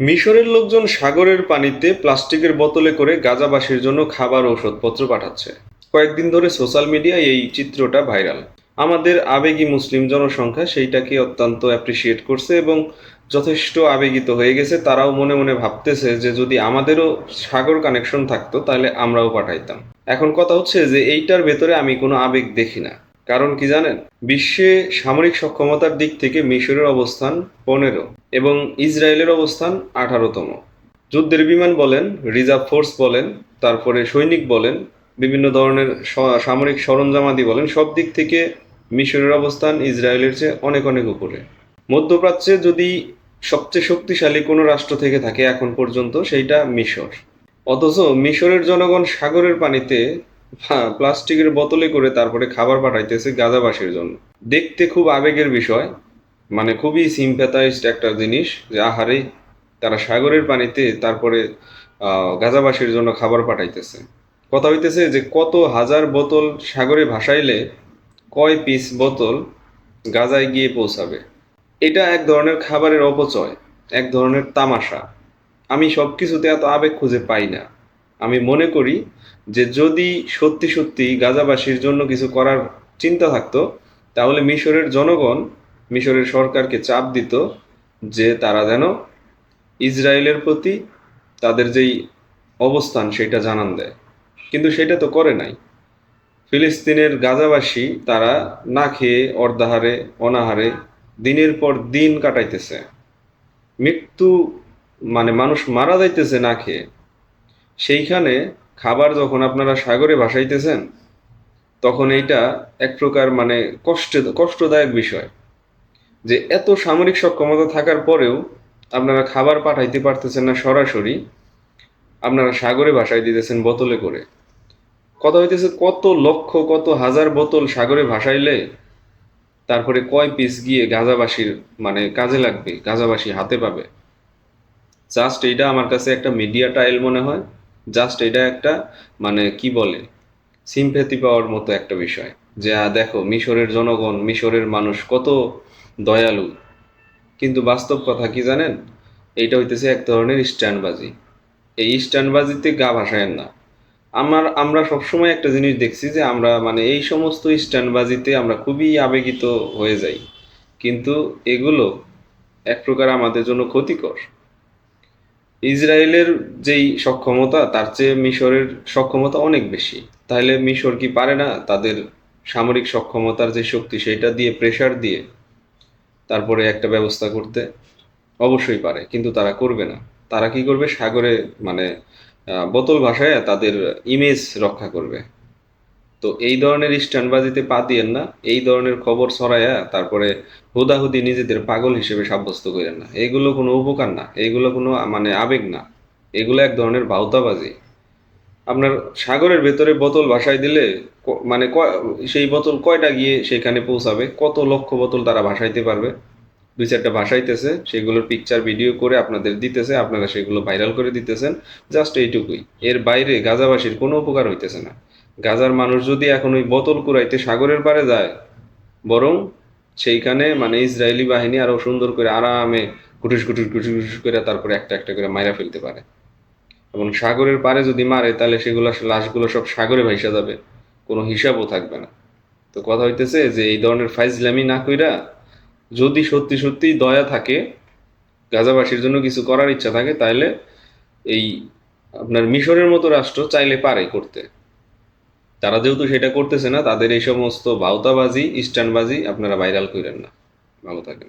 মিশরের লোকজন সাগরের পানিতে প্লাস্টিকের বোতলে করে গাজাবাসীর জন্য খাবার ও ওষুধপত্র পাঠাচ্ছে। কয়েকদিন ধরে সোশ্যাল মিডিয়ায় এই চিত্রটা ভাইরাল। আমাদের আবেগী মুসলিম জনসংখ্যা সেইটাকে অত্যন্ত অ্যাপ্রিসিয়েট করছে এবং যথেষ্ট আবেগিত হয়ে গেছে। তারাও মনে মনে ভাবতেছে যে যদি আমাদেরও সাগর কানেকশন থাকতো তাহলে আমরাও পাঠাইতাম। এখন কথা হচ্ছে যে এইটার ভেতরে আমি কোনো আবেগ দেখি না। কারণ কি জানেন, বিশ্বে সামরিক সক্ষমতার দিক থেকে মিশরের অবস্থান 15 এবং ইসরায়েলের অবস্থান 18তম। যুদ্ধের বিমান বলেন, রিজার্ভ ফোর্স বলেন, তারপরে সৈনিক বলেন, বিভিন্ন ধরনের সামরিক সরঞ্জামাদি বলেন, সব দিক থেকে মিশরের অবস্থান ইসরায়েলের চেয়ে অনেক অনেক উপরে। মধ্যপ্রাচ্যে যদি সবচেয়ে শক্তিশালী কোনো রাষ্ট্র থেকে থাকে এখন পর্যন্ত সেইটা মিশর। অথচ মিশরের জনগণ সাগরের পানিতে প্লাস্টিকের বোতলে করে তারপরে খাবার পাঠাইতেছে গাজাবাসীর জন্য। দেখতে খুব আবেগের বিষয়, মানে খুবই সিম্প্যাথাইজড একটা জিনিস যে আহারে তারা সাগরের পানিতে তারপরে গাজাবাসীর জন্য খাবার পাঠাইতেছে। কথা হইতেছে যে কত হাজার বোতল সাগরে ভাসাইলে কয় পিস বোতল গাজায় গিয়ে পৌঁছাবে। এটা এক ধরনের খাবারের অপচয়, এক ধরনের তামাশা। আমি সব কিছুতে এত আবেগ খুঁজে পাই না। আমি মনে করি যে যদি সত্যি সত্যি গাজাবাসীর জন্য কিছু করার চিন্তা থাকতো তাহলে মিশরের জনগণ মিশরের সরকারকে চাপ দিত যে তারা যেন ইসরায়েলের প্রতি তাদের যেই অবস্থান সেটা জানান দেয়। কিন্তু সেটা তো করে নাই। ফিলিস্তিনের গাজাবাসী তারা না খেয়ে অর্ধাহারে অনাহারে দিনের পর দিন কাটাইতেছে। মৃত্যু, মানে মানুষ মারা যাইতেছে না খেয়ে। সেইখানে খাবার যখন আপনারা সাগরে ভাসাইতেছেন তখন এইটা এক প্রকার মানে কষ্টদায়ক বিষয় যে এত সামরিক সক্ষমতা থাকার পরেও আপনারা খাবার পাঠাইতে পারতেছেন না সরাসরি, আপনারা সাগরে ভাসাই দিতেছেন বোতলে করে। কথা হইতেছে কত লক্ষ কত হাজার বোতল সাগরে ভাসাইলে তারপরে কয় পিস গিয়ে গাজাবাসীর মানে কাজে লাগবে, গাজাবাসী হাতে পাবে। জাস্ট এইটা আমার কাছে একটা মিডিয়া ট্রায়াল মনে হয়। জাস্ট এটা একটা মানে কি বলে সিম্প্যাথি পাওয়ার মতো একটা বিষয় যে দেখো মিশরের জনগণ মিশরের মানুষ কত দয়ালু। কিন্তু বাস্তব কথা কি জানেন, এইটা হইতেছে এক ধরনের স্ট্যান্ডবাজি। এই স্ট্যান্ডবাজিতে গা ভাসায়েন না। আমরা সবসময় একটা জিনিস দেখছি যে আমরা মানে এই সমস্ত স্ট্যান্ডবাজিতে আমরা খুবই আবেগিত হয়ে যাই, কিন্তু এগুলো এক প্রকার আমাদের জন্য ক্ষতিকর। ইসরায়েলের যেই সক্ষমতা তার চেয়ে মিশরের সক্ষমতা অনেক বেশি। তাহলে মিশর কি পারে না তাদের সামরিক সক্ষমতার যে শক্তি সেটা দিয়ে প্রেসার দিয়ে তারপরে একটা ব্যবস্থা করতে? অবশ্যই পারে, কিন্তু তারা করবে না। তারা কি করবে, সাগরে মানে বোতল ভাসায় তাদের ইমেজ রক্ষা করবে। তো এই ধরনের স্ট্যান্ডবাজিতে পা দিয়েন না। এই ধরনের খবর ছড়ায়া তারপরে হুদাহুদি নিজেদের পাগল হিসেবে সাব্যস্ত করেন না। এগুলো কোনো উপকার না, এগুলো কোনো মানে আবেগ না, এগুলো এক ধরনের ভাওতাবাজি। আপনার সাগরের ভেতরে বোতল ভাসায় দিলে মানে সেই বোতল কয়টা গিয়ে সেখানে পৌঁছাবে, কত লক্ষ বোতল তারা ভাসাইতে পারবে? দুই চারটা ভাসাইতেছে, সেগুলোর পিকচার ভিডিও করে আপনাদের দিতেছে, আপনারা সেগুলো ভাইরাল করে দিতেছেন। জাস্ট এইটুকুই, এর বাইরে গাজাবাসীর কোনো উপকার হইতেছে না। গাজার মানুষ যদি এখন ওই বোতল কুড়াইতে সাগরের পাড়ে যায়, বরং সেইখানে মানে ইসরায়েলি বাহিনী আরো সুন্দর করে আরামে গুটুস গুটুস গুটুস গুটুস করে তারপরে একটা একটা করে মাইরা ফেলতে পারে। এবং সাগরের পাড়ে যদি মারে তাহলে সেগুলো লাশগুলো সব সাগরে ভাইসা যাবে, কোনো হিসাবও থাকবে না। তো কথা হইতেছে যে এই ধরনের ফাইজলামি না কইরা যদি সত্যি সত্যি দয়া থাকে, গাজাবাসীর জন্য কিছু করার ইচ্ছা থাকে, তাহলে এই আপনার মিশরের মতো রাষ্ট্র চাইলে পারে করতে। তারা যেহেতু সেটা করতেছে না, তাদের এই সমস্ত ভাওতাবাজি স্ট্যান্ডবাজি আপনারা ভাইরাল করেন না। ভালো থাকেন।